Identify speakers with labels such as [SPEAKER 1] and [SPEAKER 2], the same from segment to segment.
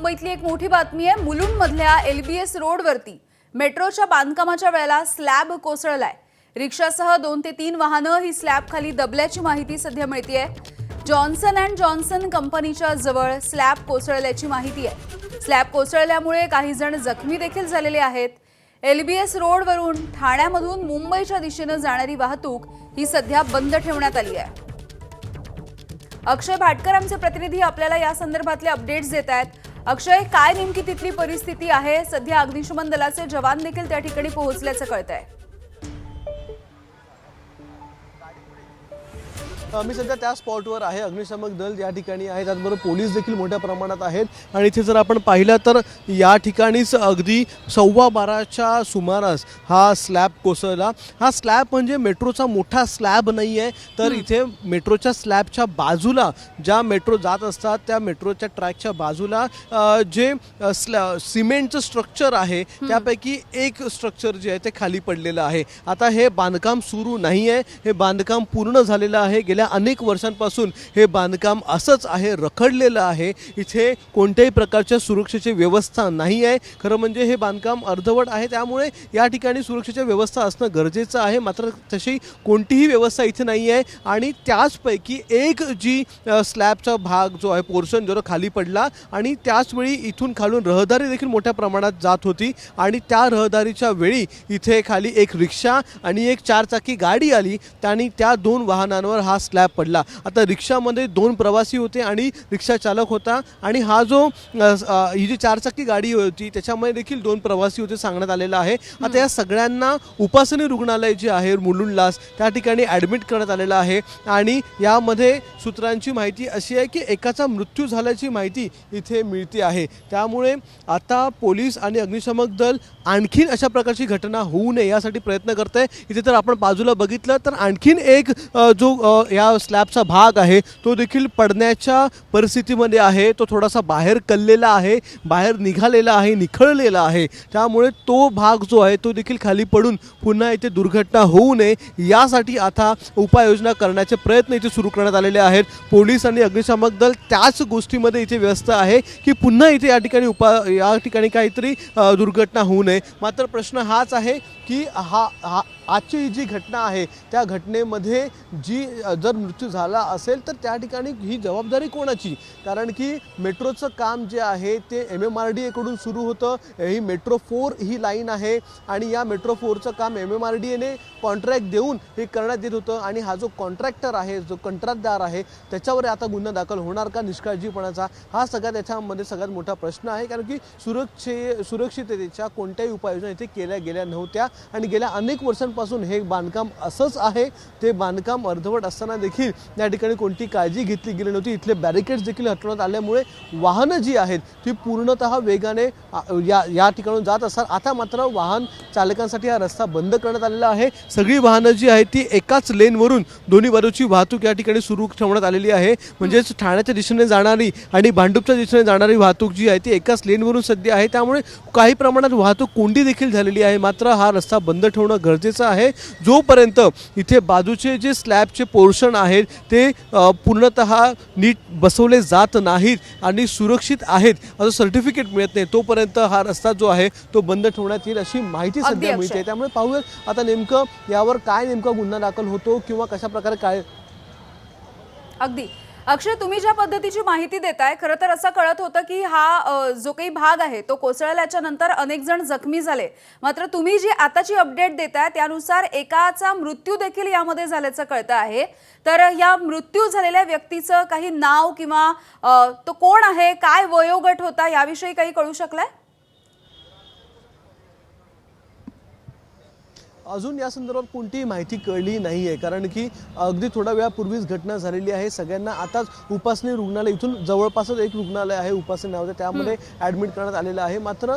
[SPEAKER 1] मुंबईतली एक मोठी बातमी आहे। मुलुंडमधल्या LBS रोडवरती मेट्रोच्या बांधकामाच्या वेळेला स्लॅब कोसळलाय। रिक्षासह 2 ते 3 वाहनं ही स्लॅब खाली दबल्याची माहिती सध्या मिळतेय। जॉन्सन अँड जॉन्सन कंपनीच्या जवळ स्लॅब कोसळल्याची माहिती आहे। स्लॅब कोसळल्यामुळे काही जण जखमी देखील झालेले आहेत। LBS रोडवरून ठाण्यामधून मुंबईच्या दिशेने जाणारी वाहतूक ही सध्या बंद ठेवण्यात आली आहे। अक्षय भाटकर आमचे प्रतिनिधी आपल्याला या संदर्भातले अपडेट्स देत आहेत। अक्षय, काय नेमकी तिथली परिस्थिती आहे? सध्या अग्निशमन दलाचे जवान देखील त्या ठिकाणी पोहोचल्याचं कळतंय।
[SPEAKER 2] मी सध्या त्या स्पॉटवर आहे। अग्निशमक दल या ठिकाणी आहे, त्याचबरोबर पोलीस देखील मोठ्या प्रमाणात आहेत। आणि इथे जर आपण पाहिलं तर या ठिकाणीच अगदी 12:15च्या सुमारास हा स्लॅब कोसळला। हा स्लॅब म्हणजे मेट्रोचा मोठा स्लॅब नाही आहे, तर इथे मेट्रोच्या स्लॅबच्या बाजूला ज्या मेट्रो जात असतात त्या मेट्रोच्या ट्रॅकच्या बाजूला जे सिमेंटचं स्ट्रक्चर आहे त्यापैकी एक स्ट्रक्चर जे आहे ते खाली पडलेलं आहे। आता हे बांधकाम सुरू नाही आहे, हे बांधकाम पूर्ण झालेलं आहे। गेल्या अनेक वर्षांपासून हे बांधकाम असंच आहे, रखडलेलं आहे। इथे कोणत्याही प्रकारच्या सुरक्षेची व्यवस्था नाही आहे। खरं म्हणजे हे बांधकाम अर्धवट आहे, त्यामुळे या ठिकाणी सुरक्षेची व्यवस्था असणं गरजेचं आहे। मात्र तशी कोणतीही व्यवस्था इथे नाही आहे। आणि त्याचपैकी एक जी स्लॅबचा भाग जो आहे, पोर्शन जो खाली पडला आणि त्याचवेळी इथून खालून रहदारी देखील मोठ्या प्रमाणात जात होती आणि त्या रहदारीच्या वेळी इथे खाली एक रिक्षा आणि एक 4 चाकी गाडी आली आणि त्या 2 वाहनांवर हा स्लॅब पडला। आता रिक्षामध्ये 2 प्रवासी होते आणि रिक्षा चालक होता आणि हा जो ही जी 4 चाकी गाडी होती त्याच्यामध्ये देखील 2 प्रवासी होते सांगण्यात आलेलं आहे। आता या सगळ्यांना उपासनी रुग्णालय जे आहे मुलुंडला त्या ठिकाणी ॲडमिट करण्यात आलेलं आहे। आणि यामध्ये सूत्रांची माहिती अशी आहे की एकाचा मृत्यू झाल्याची माहिती इथे मिळते आहे। त्यामुळे आता पोलीस आणि अग्निशमक दल आणखीन अशा प्रकारची घटना होऊ नये यासाठी प्रयत्न करत आहे। इथे तर आपण बाजूला बघितलं तर आणखीन एक जो या स्लॅबचा भाग आहे तो देखील पडण्याच्या परिस्थितीमध्ये आहे। तो थोडासा बाहेर कललेला आहे, बाहेर निघालेला आहे, निखळलेला आहे। त्यामुळे तो भाग जो आहे तो देखील खाली पडून पुन्हा इथे दुर्घटना होऊ नये यासाठी आता उपाययोजना करण्याचे प्रयत्न इथे सुरू करण्यात आलेले आहेत। पोलीस आणि अग्निशमक दल त्याच गोष्टीमध्ये इथे व्यस्त आहे की पुन्हा इथे या ठिकाणी काहीतरी दुर्घटना होऊ नये। मात्र प्रश्न हाच आहे की आजची जी घटना आहे त्या घटनेमध्ये जर मृत्यू झाला असेल तर त्या ठिकाणी ही जबाबदारी कोणाची? कारण की मेट्रोचं काम जे आहे ते MMRDA कडून सुरू होतं। ही मेट्रो 4 ही लाईन आहे आणि या मेट्रो 4चं काम MMRDAने कॉन्ट्रॅक्ट देऊन हे करण्यात येत होतं। आणि हा जो कॉन्ट्रॅक्टर आहे, जो कंत्राटदार आहे, त्याच्यावर आता गुन्हा दाखल होणार का निष्काळजीपणाचा? हा सगळ्यात याच्यामध्ये सगळ्यात मोठा प्रश्न आहे। कारण की सुरक्षिततेच्या कोणत्याही उपाययोजना इथे केल्या गेल्या नव्हत्या आणि गेल्या अनेक वर्षांपासून हे बांधकाम असंच आहे। ते बांधकाम अर्धवट असताना देखील या ठिकाणी कोणती काळजी घेतली गेली नव्हती। इथले बॅरिकेड्स देखील हटवण्यात आल्यामुळे वाहनं जी आहेत ती पूर्णतः वेगाने या ठिकाणून जात असतात। आता मात्र वाहन चालकांसाठी हा रस्ता बंद करण्यात आलेला आहे। सगळी वाहनं जी आहेत ती एकाच लेनवरून दोन्ही बाजूची वाहतूक या ठिकाणी सुरू ठेवण्यात आलेली आहे। म्हणजेच ठाण्याच्या दिशेने जाणारी आणि भांडूपच्या दिशेने जाणारी वाहतूक जी आहे ती एकाच लेनवरून सध्या आहे। त्यामुळे काही प्रमाणात वाहतूक कोंडी देखील झालेली आहे। मात्र हा रस्ता बंद ठेवणं गरजेचं आहे जोपर्यंत इथे बाजूचे जे स्लॅबचे पोर्शन आहेत ते पूर्णतः नीट बसवले जात नाहीत आणि सुरक्षित आहेत असं सर्टिफिकेट मिळत नाही तोपर्यंत हा रस्ता जो आहे तो बंद ठेवण्यात येईल अशी माहिती सध्या मिळते। त्यामुळे पाहूयात आता नेमकं यावर काय नेमका गुन्हा दाखल होतो किंवा कशा प्रकारे काय।
[SPEAKER 1] अगदी अक्षय, तुम्ही ज्या पद्धतीची माहिती देताय खरं तर असं कळत होतं की हा जो काही भाग आहे तो कोसळल्याच्या नंतर अनेक जण जखमी झाले। मात्र तुम्ही जी आताची अपडेट देताय त्यानुसार एकाचा मृत्यू देखील यामध्ये झाल्याचं कळतं आहे। तर या मृत्यू झालेल्या व्यक्तीचं काही नाव किंवा तो कोण आहे, काय वयोगट होता याविषयी काही कळू शकलंय?
[SPEAKER 2] अजून या संदर्भात कोणतीही माहिती कळली नाही आहे। कारण की अगदी थोड्या वेळापूर्वीच घटना झालेली आहे। सगळ्यांना आताच उपासनी रुग्णालय इथून जवळपासच एक रुग्णालय आहे उपासनी नावाचं, त्यामध्ये ॲडमिट करण्यात आलेलं आहे। मात्र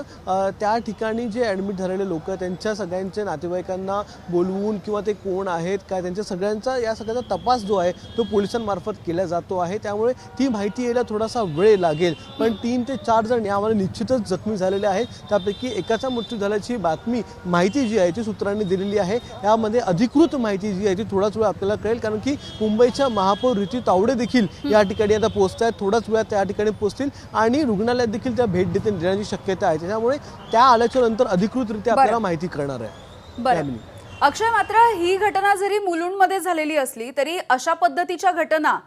[SPEAKER 2] त्या ठिकाणी जे ॲडमिट झालेले लोक त्यांच्या सगळ्यांच्या नातेवाईकांना बोलवून किंवा ते कोण आहेत काय त्यांच्या सगळ्यांचा या सगळ्याचा तपास जो आहे तो पोलिसांमार्फत केला जातो आहे। त्यामुळे ती माहिती यायला थोडासा वेळ लागेल। पण 3 ते 4 जण यामध्ये निश्चितच जखमी झालेले आहेत। त्यापैकी एकाचा मृत्यू झाल्याची माहिती जी आहे ती सूत्रांनी केलेली आहे। यामध्ये अधिकृत माहिती जी आहे ती थोडाच वेळ आपल्याला कळेल, कारण की मुंबईच्या महापौर ऋतू तावडे देखील या ठिकाणी आता पोहोचत आहेत, थोडाच वेळात त्या ठिकाणी पोहोचतील आणि रुग्णालयात देखील त्या भेट देण्याची शक्यता आहे। त्यामुळे त्या आल्याच्या नंतर अधिकृतरित्या आपल्याला माहिती कळणार आहे।
[SPEAKER 1] बरं अक्षय, मात्र ही घटना जरी मुलुंडमध्ये झालेली असली तरी अशा पद्धतीच्या घटना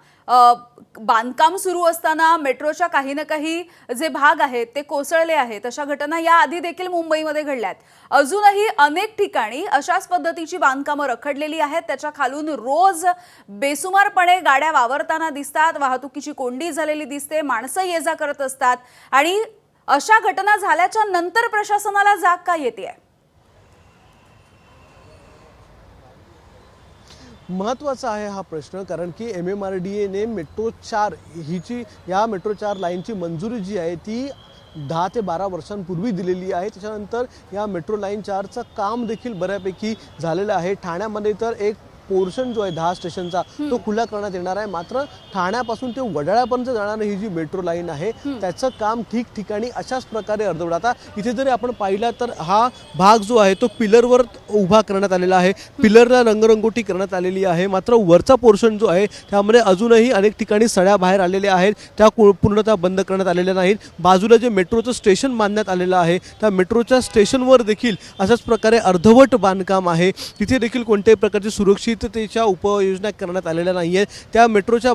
[SPEAKER 1] बांधकाम सुरू असताना मेट्रोच्या काही ना काही जे भाग आहेत ते कोसळले आहेत, अशा घटना या आधी देखील मुंबईमध्ये घडल्यात। अजूनही अनेक ठिकाणी अशाच पद्धतीची बांधकामं रखडलेली आहेत, त्याच्या खालून रोज बेसुमारपणे गाड्या वावरताना दिसतात, वाहतुकीची कोंडी झालेली दिसते, माणसं ये जा करत असतात आणि अशा घटना झाल्याच्या नंतर प्रशासनाला जाग का येते?
[SPEAKER 2] महत्त्वाचा आहे हा प्रश्न, कारण की MMRDAने मेट्रो 4 हिची या मेट्रो 4 लाईनची मंजुरी जी आहे ती 10 ते 12 वर्षांपूर्वी दिलेली आहे। त्याच्यानंतर या मेट्रो लाईन 4चं काम देखील बऱ्यापैकी झालेलं आहे। ठाण्यामध्ये तर एक पोर्शन जो आहे 10 स्टेशनचा तो खुला करण्यात येणार आहे, मात्र ठाण्यापासून ते वडाळ्यापर्यंत जाणारी ही जी मेट्रो लाईन आहे त्याचं काम ठिकठिकाणी अशाच प्रकारे अर्धवट। आता इथे जरी आपण पाहिला तर हा भाग जो आहे तो पिलरवर उभा करण्यात आलेला आहे, पिलरला रंगरंगोटी करण्यात आलेली आहे, मात्र वरचा पोर्शन जो आहे त्यामध्ये अजूनही अनेक ठिकाणी सळ्या बाहेर आलेल्या आहेत, त्या पूर्णतः बंद करण्यात आलेल्या नाहीत। बाजूला जे मेट्रोचं स्टेशन बांधण्यात आलेलं आहे त्या मेट्रोच्या स्टेशनवर देखील अशाच प्रकारे अर्धवट बांधकाम आहे, तिथे देखील कोणत्याही प्रकारची सुरक्षित त्याच्या उपाययोजना करण्यात आलेल्या नाही आहे। त्या मेट्रोच्या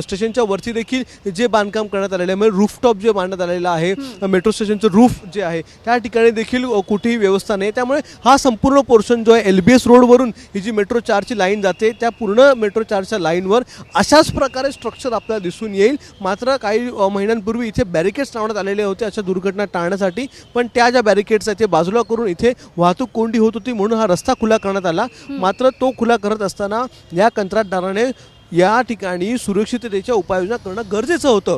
[SPEAKER 2] स्टेशनच्या वरती देखील जे बांधकाम करण्यात आलेलं आहे, म्हणजे रूफटॉप जे बांधण्यात आलेलं आहे, मेट्रो स्टेशनचं रूफ जे आहे त्या ठिकाणी देखील कुठेही व्यवस्था नाही। त्यामुळे हा संपूर्ण पोर्शन जो आहे LBS रोडवरून ही जी मेट्रो 4ची लाईन जाते त्या पूर्ण मेट्रो 4च्या लाईनवर अशाच प्रकारे स्ट्रक्चर आपल्याला दिसून येईल। मात्र काही महिन्यांपूर्वी इथे बॅरिकेड्स लावण्यात आलेले होते अशा दुर्घटना टाळण्यासाठी, पण त्या ज्या बॅरिकेड्स आहेत ते बाजूला करून इथे वाहतूक कोंडी होत होती म्हणून हा रस्ता खुला करण्यात आला। मात्र तो खुला करत असताना या कंत्राटदाराने या ठिकाणी सुरक्षिततेच्या उपाययोजना करणं गरजेचं होतं।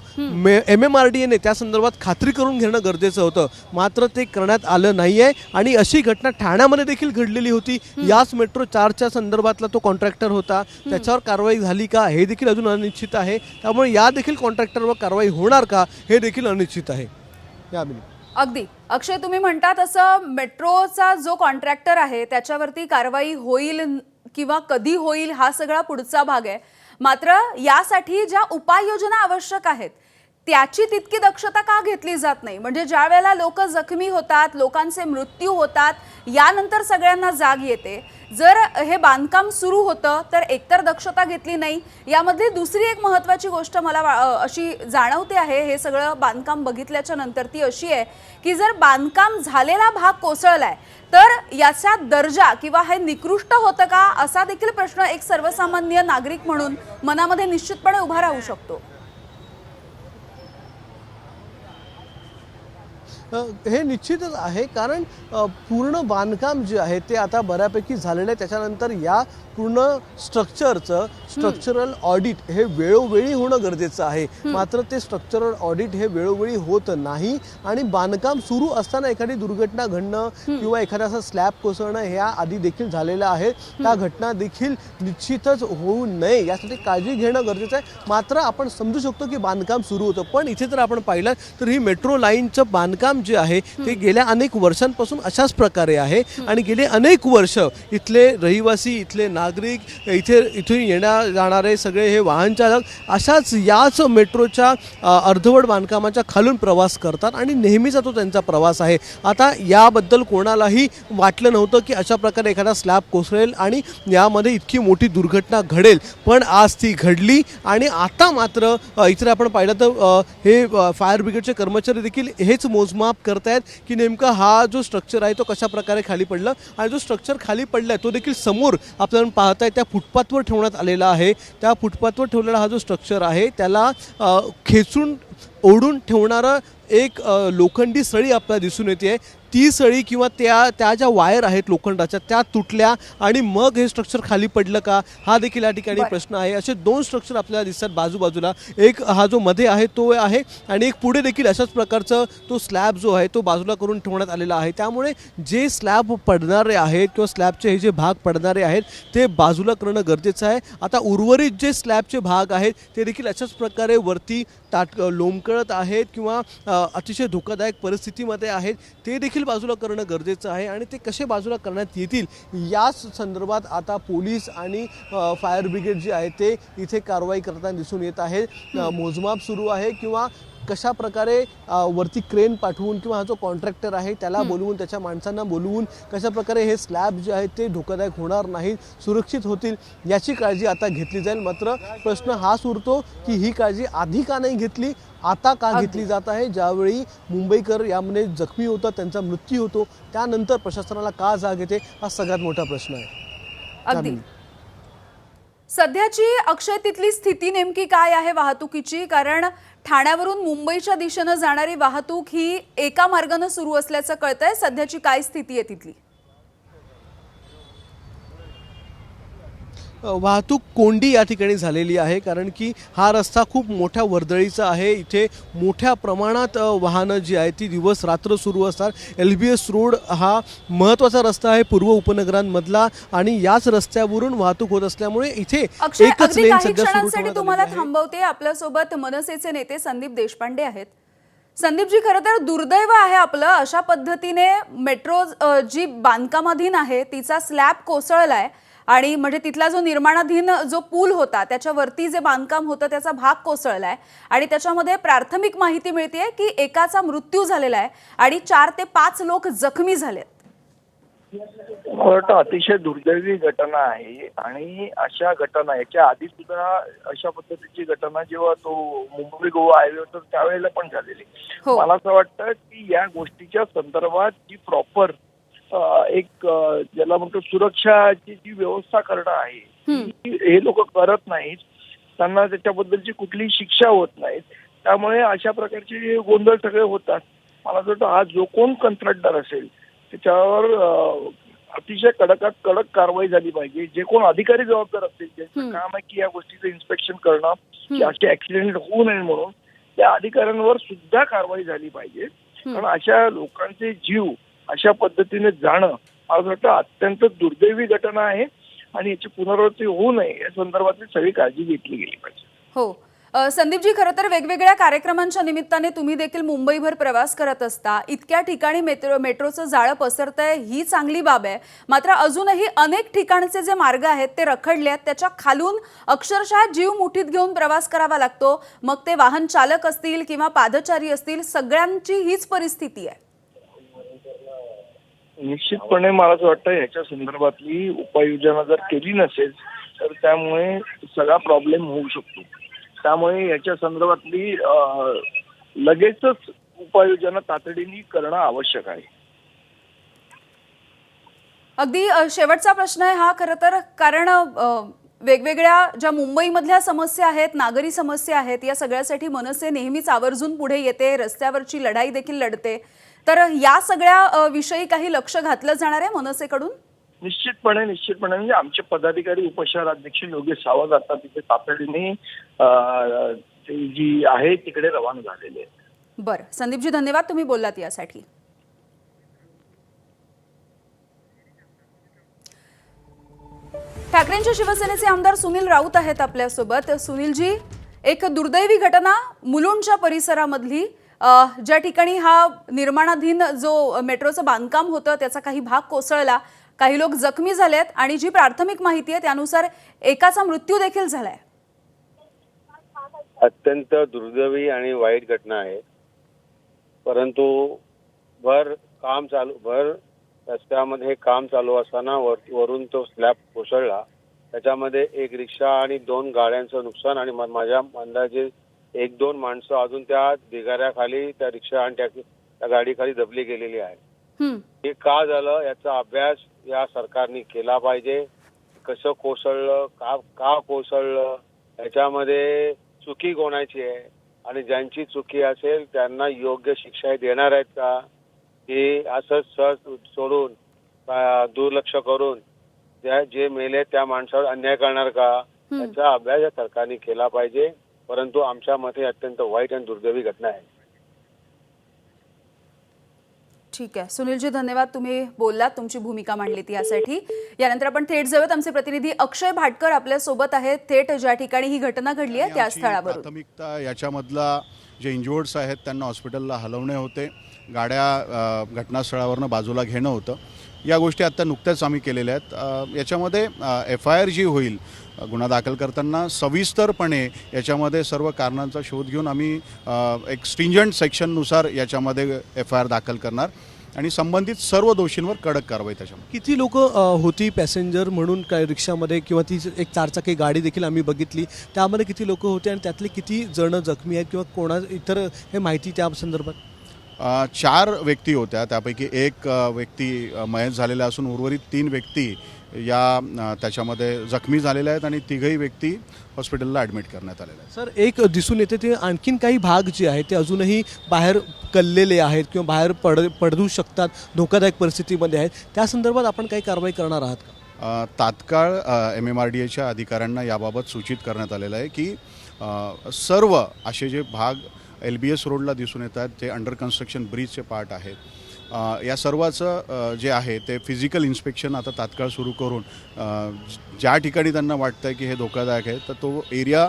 [SPEAKER 2] MMRDAने त्या संदर्भात खात्री करून घेणं गरजेचं होतं, मात्र ते करण्यात आलं नाही आहे आणि अशी घटना ठाण्यामध्ये देखील घडलेली होती। याच मेट्रो 4च्या संदर्भातला तो कॉन्ट्रॅक्टर होता, त्याच्यावर कारवाई झाली का हे देखील अजून अनिश्चित आहे। त्यामुळे या देखील कॉन्ट्रॅक्टरवर कारवाई होणार का हे देखील अनिश्चित आहे।
[SPEAKER 1] अगदी अक्षय, तुम्ही म्हणता तसं मेट्रोचा जो कॉन्ट्रॅक्टर आहे त्याच्यावरती कारवाई होईल किंवा कधी होईल हा सगळा पुढचा भाग आहे, मात्र यासाठी ज्या उपाययोजना आवश्यक आहेत त्याची तितकी दक्षता का घेतली जात नाही? म्हणजे ज्या वेळेला लोक जखमी होतात, लोकांचे मृत्यू होतात, यानंतर सगळ्यांना जाग येते, जर हे बांधकाम सुरू होतं तर एकतर दक्षता घेतली नाही। यामधली दुसरी एक महत्त्वाची गोष्ट मला अशी जाणवते आहे हे सगळं बांधकाम बघितल्याच्या नंतर, ती अशी आहे की जर बांधकाम झालेला भाग कोसळलाय तर याचा दर्जा किंवा हे निकृष्ट होतं का असा देखील प्रश्न एक सर्वसामान्य नागरिक म्हणून मनामध्ये निश्चितपणे उभा राहू शकतो।
[SPEAKER 2] हे निश्चितच आहे, कारण पूर्ण बांधकाम जे आहे ते आता बऱ्यापैकी झालेलं आहे। त्याच्यानंतर या पूर्ण स्ट्रक्चरचं स्ट्रक्चरल ऑडिट हे वेळोवेळी होणं गरजेचं आहे, मात्र ते स्ट्रक्चरल ऑडिट हे वेळोवेळी होत नाही आणि बांधकाम सुरू असताना एखादी दुर्घटना घडणं किंवा एखादा असा स्लॅब कोसळणं ह्या आधी देखील झालेलं आहे। त्या घटना देखील निश्चितच होऊ नये यासाठी काळजी घेणं गरजेचं आहे। मात्र आपण समजू शकतो की बांधकाम सुरू होतं, पण इथे जर आपण पाहिलं तर ही मेट्रो लाईनचं बांधकाम जे आहे ते गेल्या अनेक वर्षांपासून अशाच प्रकारे आहे आणि गेले अनेक वर्ष इथले रहिवासी, इथले नागरिक, इथून येण्या जाणारे सगळे हे वाहन चालक अशाच याच मेट्रोच्या अर्धवट बांधकामाच्या खालून प्रवास करतात आणि नेहमीचा तो त्यांचा प्रवास आहे। आता याबद्दल कोणालाही वाटलं नव्हतं की अशा प्रकारे एखादा स्लॅब कोसळेल आणि यामध्ये इतकी मोठी दुर्घटना घडेल, पण आज ती घडली आणि आता मात्र इथे आपण पाहिलं तर हे फायर ब्रिगेडचे कर्मचारी देखील हेच मोजमाप करतायत की नेमका हा जो स्ट्रक्चर आहे तो कशा प्रकारे खाली पडला आणि जो स्ट्रक्चर खाली पडलाय तो देखील समोर आपल्याला पाहताय त्या फुटपाथवर ठेवण्यात आलेला आहे। त्या फुटपाथवर ठेवलेला हा जो स्ट्रक्चर आहे त्याला खेचून ओढून ठेवणारा एक लोखंडी सळी आपल्याला दिसून येते। ती सळी किंवा त्या ज्या वायर आहेत लोखंडाच्या त्या तुटल्या आणि मग हे स्ट्रक्चर खाली पडलं का हा देखील या ठिकाणी प्रश्न आहे। असे दोन स्ट्रक्चर आपल्याला दिसतात बाजूबाजूला, एक हा जो मध्ये आहे तो आहे आणि एक पुढे देखील अशाच प्रकारचं तो स्लॅब जो आहे तो बाजूला करून ठेवण्यात आलेला आहे। त्यामुळे जे स्लॅब पडणारे आहेत किंवा स्लॅबचे हे जे भाग पडणारे आहेत ते बाजूला करणं गरजेचं आहे। आता उर्वरित जे स्लॅबचे भाग आहेत ते देखील अशाच प्रकारे वरती लोंबकळत आहेत किंवा अतिशय धोकादायक परिस्थितीमध्ये आहेत ते देखील बाजूला करणं गरजेचं आहे आणि ते कसे बाजूला करण्यात येतील याच संदर्भात आता पोलीस आणि फायर ब्रिगेड जे आहे ते इथे कारवाई करताना दिसून येत आहे. मोजमाप सुरू आहे किंवा कशा प्रकारे वरती क्रेन पाठवून किंवा हा जो कॉन्ट्रॅक्टर आहे त्याला बोलवून त्याच्या माणसांना बोलवून कशा प्रकारे हे स्लॅब जे आहेत ते धोकादायक होणार नाहीत, सुरक्षित होतील याची काळजी आता घेतली जाईल. मात्र प्रश्न हाच उरतो की ही काळजी आधी का नाही घेतली, आता का घेतली जात आहे? ज्यावेळी मुंबईकर यामध्ये जखमी होतात, त्यांचा मृत्यू होतो, त्यानंतर प्रशासनाला का जाग येते हा सगळ्यात मोठा प्रश्न आहे.
[SPEAKER 1] अगदी सध्याची अक्षय तिथली स्थिती नेमकी काय आहे वाहतुकीची? कारण ठाण्यावरून मुंबईच्या दिशेनं जाणारी वाहतूक ही एका मार्गाने सुरू असल्याचं कळतंय. सध्याची काय स्थिती आहे तिथली?
[SPEAKER 2] वाहतूक कोंडी या ठिकाणी झालेली आहे कारण की हा रस्ता खूप मोठ्या वर्दळीचा आहे. इथे मोठ्या प्रमाणात वाहनं जी आहेत ती दिवस रात्र सुरू असतात. LBS रोड हा महत्त्वाचा रस्ता आहे पूर्व उपनगरांमधला आणि याच रस्त्यावरून वाहतूक होत असल्यामुळे इथे एकच लेन सध्या सुरू ठेवण्यात
[SPEAKER 1] तुम्हाला
[SPEAKER 2] आलेली आहे.
[SPEAKER 1] थांबवते. आपल्यासोबत मनसेचे नेते संदीप देशपांडे आहेत. संदीपजी, खरं तर दुर्दैव आहे आपलं, अशा पद्धतीने मेट्रो जी बांधकामाधीन आहे तिचा स्लॅब कोसळलाय आणि म्हणजे तिथला जो निर्माणाधीन जो पूल होता त्याच्यावरती जे बांधकाम होतं त्याचा भाग कोसळलाय आणि त्याच्यामध्ये प्राथमिक माहिती मिळतेय की एकाचा मृत्यू झालेला आहे आणि 4 ते 5 लोक जखमी झालेत.
[SPEAKER 3] मला वाटतं अतिशय दुर्दैवी घटना आहे आणि अशा घटना याच्या आधी सुद्धा अशा पद्धतीची घटना जेव्हा तो मुंबई गोवा हायवे होता त्यावेळेला पण झालेली. मला असं वाटतं की या गोष्टीच्या संदर्भात जी प्रॉपर एक ज्याला म्हणतो सुरक्षाची जी व्यवस्था करणं आहे हे लोक करत नाहीत. त्यांना त्याच्याबद्दलची कुठलीही शिक्षा होत नाहीत. त्यामुळे अशा प्रकारचे गोंधळ सगळे होतात. मला असं वाटतं हा जो कोण कंत्राटदार असेल त्याच्यावर अतिशय कडकात कडक कारवाई झाली पाहिजे. जे कोण अधिकारी जबाबदार असतील ज्यांचं काम आहे की या गोष्टीचं इन्स्पेक्शन करणं की असे ऍक्सिडेंट होऊ नये म्हणून त्या अधिकाऱ्यांवर सुद्धा कारवाई झाली पाहिजे. कारण अशा लोकांचे जीव अशा पद्धतीने जाणं मला वाटतं अत्यंत दुर्दैवी घटना आहे आणि याची पुनरावृत्ती होऊ नये या संदर्भातली सगळी काळजी घेतली गेली पाहिजे.
[SPEAKER 1] हो संदीपजी, खरं तर वेगवेगळ्या कार्यक्रमांच्या निमित्ताने तुम्ही देखील मुंबईभर प्रवास करत असता. इतक्या ठिकाणी मेट्रोचं जाळं पसरतंय ही चांगली बाब आहे. मात्र अजूनही अनेक ठिकाणचे जे मार्ग आहेत ते रखडले आहेत. त्याच्या खालून अक्षरशः जीव मुठीत घेऊन प्रवास करावा लागतो. मग ते वाहन चालक असतील किंवा पादचारी असतील, सगळ्यांची हीच परिस्थिती आहे.
[SPEAKER 3] निश्चितपणे मला असं वाटतं ह्याच्या संदर्भातली उपाययोजना जर केली नसेल तर त्यामुळे सगळा प्रॉब्लेम होऊ शकतो. त्यामुळे याच्या संदर्भातली लगेचच उपाययोजना तातडीने करणं आवश्यक आहे.
[SPEAKER 1] अगदी शेवटचा प्रश्न आहे हा खरं तर, कारण वेगवेगळ्या ज्या मुंबईमधल्या समस्या आहेत, नागरी समस्या आहेत, या सगळ्यासाठी मनसे नेहमीच आवर्जून पुढे येते, रस्त्यावरची लढाई देखील लढते. तर या सगळ्या विषयी काही लक्ष घातलं जाणार आहे मनसेकडून?
[SPEAKER 3] निश्चितपणे म्हणजे आमचे पदाधिकारी उपशहराध्यक्ष योगेश सावंत आता तिथे तातडीने जी आहे तिकडे रवाना झालेले आहेत.
[SPEAKER 1] बरं संदीपजी, धन्यवाद तुम्ही बोललात यासाठी. ठाकरेंच्या शिवसेनेचे आमदार सुनील राऊत आहेत आपल्यासोबत. सुनीलजी, एक दुर्दैवी घटना मुलुंडच्या परिसरामधली, ज्या ठिकाणी हा निर्माणाधीन जो मेट्रोचं बांधकाम होतं त्याचा काही भाग कोसळला, काही लोक जखमी झालेत आणि जी प्राथमिक माहिती आहे त्यानुसार एकाचा मृत्यू देखील झालाय.
[SPEAKER 4] अत्यंत दुर्दैवी आणि वाईट घटना आहे. परंतु भर रस्त्यामध्ये काम चालू असताना वरून तो स्लॅब कोसळला. त्याच्यामध्ये एक रिक्षा आणि 2 गाड्यांचं नुकसान आणि माझ्या अंदाजे 1-2 माणसं अजून त्या ढिगाऱ्याखाली त्या रिक्षा आणि त्या गाडीखाली दबली गेलेली आहे. हे का झालं याचा अभ्यास या सरकारने केला पाहिजे. कसं कोसळलं, का कोसळलं, याच्यामध्ये चुकी कोणाची आहे आणि ज्यांची चुकी असेल त्यांना योग्य शिक्षा देणार आहेत का, की असंच सहज सोडून दुर्लक्ष करून जे मेले त्या माणसावर अन्याय करणार का, याचा अभ्यास या सरकारने केला पाहिजे. परंतु आमच्या मते अत्यंत वाईट आणि दुर्दैवी घटना आहे.
[SPEAKER 1] ठीक आहे सुनीलजी, धन्यवाद. तुम्ही बोललात, तुमची भूमिका मांडलीत यासाठी. यानंतर आपण थेट जाऊयात. आमचे प्रतिनिधी अक्षय भाटकर आपल्या सोबत आहेत, थेट ज्या ठिकाणी ही घटना घडली आहे त्या स्थळावरून.
[SPEAKER 5] प्राथमिकता याच्यामधला जे इंजुअर्ड्स आहेत त्यांना हॉस्पिटलला हलवणे होते, गाड्या घटनास्थळावरनं बाजूला घेणं होतं. या गोष्टी आत्ता नुकत्याच आम्ही केलेल्या आहेत. याच्यामध्ये FIR जी होईल गुन्हा दाखल करताना सविस्तरपणे याच्यामध्ये सर्व कारणांचा शोध घेऊन आम्ही एक स्ट्रिंजंट सेक्शननुसार याच्यामध्ये FIR दाखल करणार आणि संबंधित सर्व दोषींवर कडक कारवाई त्याच्यामध्ये.
[SPEAKER 2] किती लोक होती पॅसेंजर म्हणून काय रिक्षामध्ये, किंवा ती एक चारचाकी गाडी देखील आम्ही बघितली, त्यामध्ये किती लोक होते आणि त्यातले किती जण जखमी आहेत किंवा कोणा इतर हे माहिती त्या संदर्भात?
[SPEAKER 5] 4 व्यक्ती होत्या, त्यापैकी एक व्यक्ती मयत झालेला असून उर्वरित 3 व्यक्ती या त्याच्यामध्ये जखमी झालेल्या आहेत आणि 3ही व्यक्ती हॉस्पिटलला ॲडमिट करण्यात आलेल्या आहेत.
[SPEAKER 2] सर, एक दिसून येते ते आणखीन काही भाग जे आहेत ते अजूनही बाहेर कललेले आहेत किंवा बाहेर पडू शकतात, धोकादायक परिस्थितीमध्ये आहेत, त्या संदर्भात आपण काही कारवाई करणार आहात का?
[SPEAKER 5] तात्काळ MMRDAच्या अधिकाऱ्यांना याबाबत सूचित करण्यात आलेलं आहे की सर्व असे जे भाग LBS रोडला दिसून येतात ते अंडर कन्स्ट्रक्शन ब्रिजचे पार्ट आहेत, या सर्वाचं जे आहे ते फिजिकल इन्स्पेक्शन आता तात्काळ सुरू करून ज्या ठिकाणी त्यांना वाटतं आहे की हे धोकादायक आहे तर तो एरिया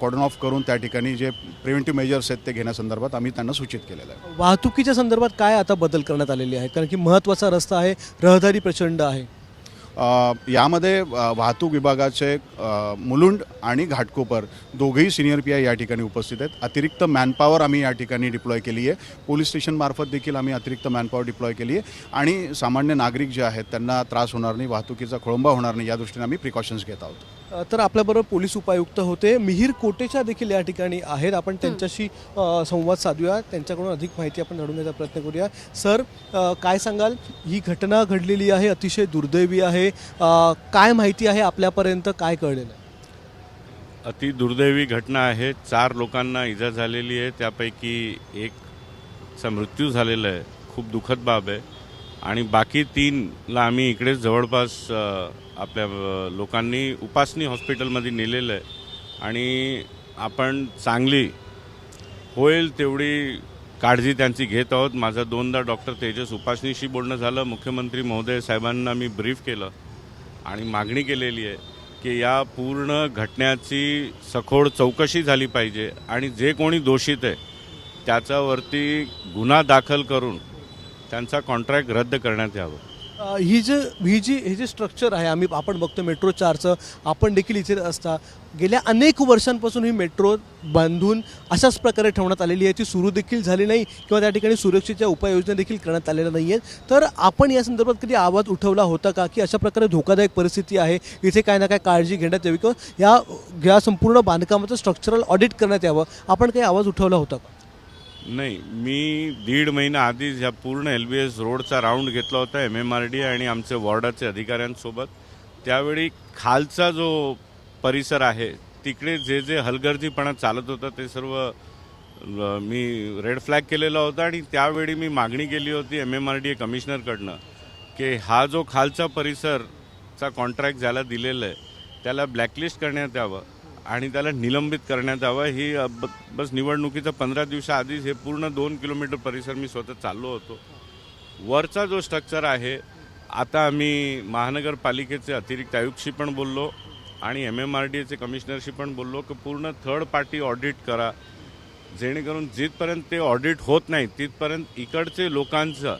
[SPEAKER 5] कॉर्डन ऑफ करून त्या ठिकाणी जे प्रिव्हेंटिव्ह मेजर्स आहेत ते घेण्यासंदर्भात आम्ही त्यांना सूचित केलेलं आहे.
[SPEAKER 2] वाहतुकीच्या संदर्भात काय आता बदल करण्यात आलेले आहेत, कारण की महत्त्वाचा रस्ता आहे, रहदारी प्रचंड आहे.
[SPEAKER 5] यामध्ये वाहतूक विभागाचे मुलुंड आणि घाटकोपर दोघेही सिनियर PI या ठिकाणी उपस्थित आहेत. अतिरिक्त मॅनपॉवर आम्ही या ठिकाणी डिप्लॉय केली आहे. पोलीस स्टेशनमार्फत देखील आम्ही अतिरिक्त मॅनपॉवर डिप्लॉय केली आहे आणि सामान्य नागरिक जे आहेत त्यांना त्रास होणार नाही, वाहतुकीचा खोळंबा होणार नाही या दृष्टीने आम्ही प्रिकॉशन्स घेत आहोत.
[SPEAKER 2] तर आपल्याबरोबर पोलीस उपायुक्त होते मिहीर कोटेचा देखील या ठिकाणी आहेत. आपण त्यांच्याशी संवाद साधूया, त्यांच्याकडून अधिक माहिती आपण जाणून घ्यायचा प्रयत्न करूया. सर, काय सांगाल, ही घटना घडलेली आहे, अतिशय दुर्दैवी आहे, काय माहिती आहे आपल्यापर्यंत, काय कळलेलं आहे?
[SPEAKER 6] अति दुर्दैवी घटना आहे. 4 लोकांना इजा झालेली आहे, त्यापैकी एकचा मृत्यू झालेला आहे. खूप दुःखद बाब आहे आणि बाकी 3ला आम्ही इकडेच जवळपास आपल्या लोकांनी उपासनी हॉस्पिटलमध्ये नेलेलं आहे आणि आपण चांगली होईल तेवढी काळजी त्यांची घेत आहोत. माझं 2दा डॉक्टर तेजस उपासनीशी बोलणं झालं. मुख्यमंत्री महोदय साहेबांना मी ब्रीफ केलं आणि मागणी केलेली आहे की या पूर्ण घटनेची सखोल चौकशी झाली पाहिजे आणि जे कोणी दोषित आहे त्याच्यावरती गुन्हा दाखल करून त्यांचा कॉन्ट्रॅक्ट रद्द करण्यात यावं.
[SPEAKER 2] हे जे स्ट्रक्चर आहे, आपण बघतो मेट्रो 4चं, आपण देखील इथे असता गेल्या अनेक वर्षांपासून ही मेट्रो बांधून अशाच प्रकारे ठेवण्यात आलेली आहे. ती सुरू देखील झाली नाही किंवा त्या ठिकाणी सुरक्षेच्या उपाययोजना देखील करण्यात आलेल्या नाही आहेत. तर आपण या संदर्भात कधी आवाज उठवला होता का की अशा प्रकारे धोकादायक परिस्थिती आहे, इथे काय ना काय काळजी घेण्यात यावी किंवा या संपूर्ण बांधकामाचं स्ट्रक्चरल ऑडिट करण्यात यावं, आपण काही आवाज उठवला होता का?
[SPEAKER 6] नाही, मी 1.5 महिना आधीच ह्या पूर्ण LBS रोडचा राऊंड घेतला होता MMRDA आणि आमचे वॉर्डाचे अधिकाऱ्यांसोबत. त्यावेळी खालचा जो परिसर आहे तिकडे जे हलगर्जीपणा चालत होता ते सर्व मी रेड फ्लॅग केलेला होता आणि त्यावेळी मी मागणी केली होती MMRDA कमिशनरकडनं की हा जो खालचा परिसरचा कॉन्ट्रॅक्ट ज्याला दिलेला आहे त्याला ब्लॅकलिस्ट करण्यात यावं आणि त्याला निलंबित करण्यात यावं. ही बस निवडणुकीच्या 15 दिवसाआधीच हे पूर्ण 2 किलोमीटर परिसर मी स्वतः चाललो होतो. वरचा जो स्ट्रक्चर आहे, आता आम्ही महानगरपालिकेचे अतिरिक्त आयुक्तशी पण बोललो आणि MMRDAचे कमिशनरशी पण बोललो की पूर्ण थर्ड पार्टी ऑडिट करा, जेणेकरून जिथपर्यंत ते ऑडिट होत नाही तिथपर्यंत इकडचे लोकांचं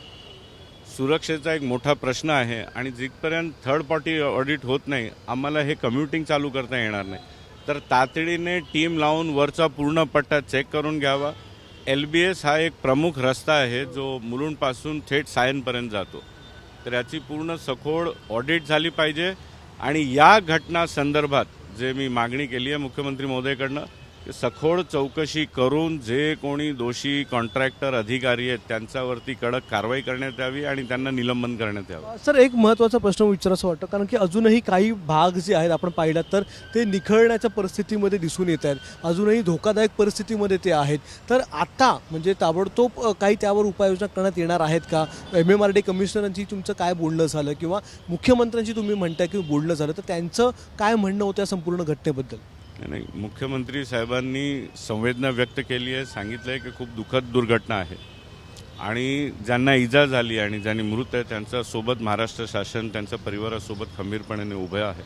[SPEAKER 6] सुरक्षेचा एक मोठा प्रश्न आहे आणि जिथपर्यंत थर्ड पार्टी ऑडिट होत नाही आम्हाला हे कम्युटिंग चालू करता येणार नाही. तर तातडीने टीम लावून वरचा पूर्ण पट्टा चेक करून घ्यावा. LBS हा एक प्रमुख रस्ता आहे जो मुलुंडपासून थेट सायनपर्यंत जातो, तर याची पूर्ण सखोल ऑडिट झाली पाहिजे. आणि या घटना संदर्भात जे मी मागणी केली आहे मुख्यमंत्री महोदयकडनं, सखोल चौकशी करून जे कोणी दोषी कॉन्ट्रॅक्टर अधिकारी आहेत त्यांच्यावरती कडक कारवाई करण्यात यावी आणि त्यांना निलंबन करण्यात यावं.
[SPEAKER 2] सर, एक महत्त्वाचा प्रश्न विचारायचं वाटतं, कारण की अजूनही काही भाग जे आहेत आपण पाहिलात तर ते निखळण्याच्या परिस्थितीमध्ये दिसून येत आहेत, अजूनही धोकादायक परिस्थितीमध्ये ते आहेत. तर आता म्हणजे ताबडतोब काही त्यावर उपाययोजना करण्यात येणार आहेत का? MMRDA कमिशनरांची तुमचं काय बोलणं झालं किंवा मुख्यमंत्र्यांची तुम्ही म्हणताय की बोलणं झालं, तर त्यांचं काय म्हणणं होतं या संपूर्ण घटनेबद्दल?
[SPEAKER 6] नाही, मुख्यमंत्री साहेबांनी संवेदना व्यक्त केली आहे, सांगितलं आहे की खूप दुःखद दुर्घटना आहे आणि ज्यांना इजा झाली आणि ज्यांनी मृत आहे त्यांच्यासोबत महाराष्ट्र शासन त्यांच्या परिवारासोबत खंबीरपणे उभे आहे.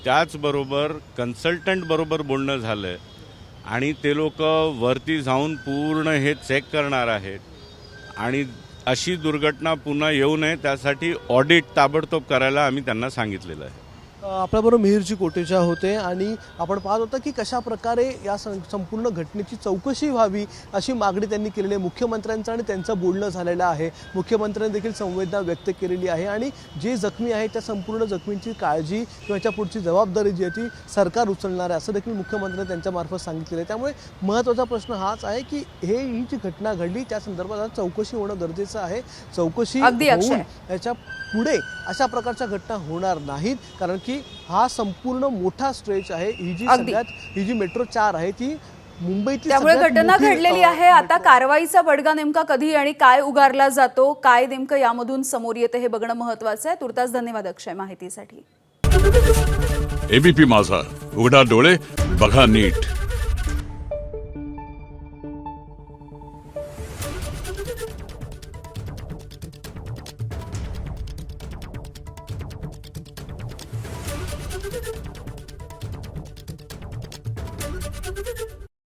[SPEAKER 6] त्याचबरोबर कन्सल्टंट बरोबर बोलणं झालं आहे आणि ते लोक वरती जाऊन पूर्ण हे चेक करणार आहेत आणि अशी दुर्घटना पुन्हा येऊ नये त्यासाठी ऑडिट ताबडतोब करायला आम्ही त्यांना सांगितलेलं आहे.
[SPEAKER 2] आपल्याबरोबर मिहिरजी कोटेचा होते आणि आपण पाहत होता की कशा प्रकारे या संपूर्ण घटनेची चौकशी व्हावी अशी मागणी त्यांनी केलेली आहे. मुख्यमंत्र्यांचं आणि त्यांचं बोलणं झालेलं आहे. मुख्यमंत्र्यांनी देखील संवेदना व्यक्त केलेली आहे आणि जे जखमी आहेत त्या संपूर्ण जखमींची काळजी किंवा याच्या पुढची जबाबदारी जी आहे ती सरकार उचलणार आहे असं देखील मुख्यमंत्र्यांनी त्यांच्यामार्फत सांगितलेलं आहे. त्यामुळे महत्त्वाचा प्रश्न हाच आहे की ही जी घटना घडली त्या संदर्भात आता चौकशी होणं गरजेचं आहे. चौकशी
[SPEAKER 1] अगदी अक्षय.
[SPEAKER 2] होऊन याच्या पुढे अशा प्रकारच्या घटना होणार नाहीत कारण की हा संपूर्ण मोठा स्ट्रेच आहे. ही जी मेट्रो 4 आहे ती मुंबईतली
[SPEAKER 1] त्यामुळे
[SPEAKER 2] सगळ्यात
[SPEAKER 1] घटना
[SPEAKER 2] मोठी,
[SPEAKER 1] घडलेली आहे. आता कारवाईचा बडगा नेमका कधी आणि काय उगारला जातो, काय नेमकं यामधून समोर येतं हे बघणं महत्वाचं आहे. तुर्तास धन्यवाद अक्षय माहितीसाठी.
[SPEAKER 7] एबीपी माझा, उघडा डोळे बघा नीट.